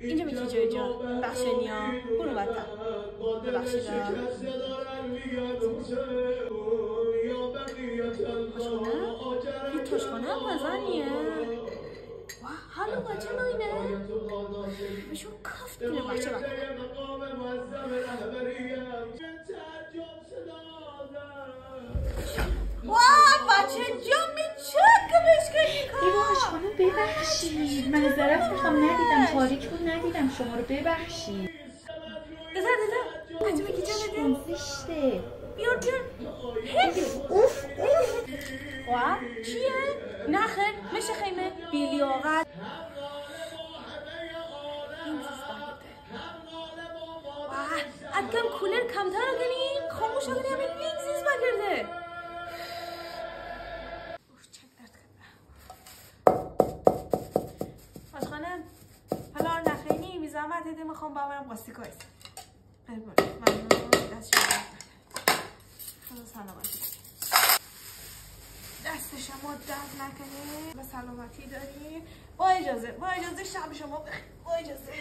اینجا میتونی جای جان بخشنی ها برو بدتر ببخشید توشخانه؟ این توشخانه هم بزنیه حالا بچه ناینه بشون کافت دونه بچه واه بچه جامی چک بشکنی کار ایوانش خانم ببخشید معذرت میخوام ندیدم تاریک بود ندیدم شما رو ببخشید دزر بچه بگی جا بده زشته بیار اوف واه چیه؟ نخه میشه خیمه بیلیاقت واه ادگم کولر کمتر رو گنی خاموش رو گنی همین این زیز بگرده باش خانم حالا نخینی بی زحمت دیده میخوام باورم قاستی کایست ممنون دست شما خدا سلامتی دست شما درد نکنه و سلامتی داری با اجازه شب شما بخیر با اجازه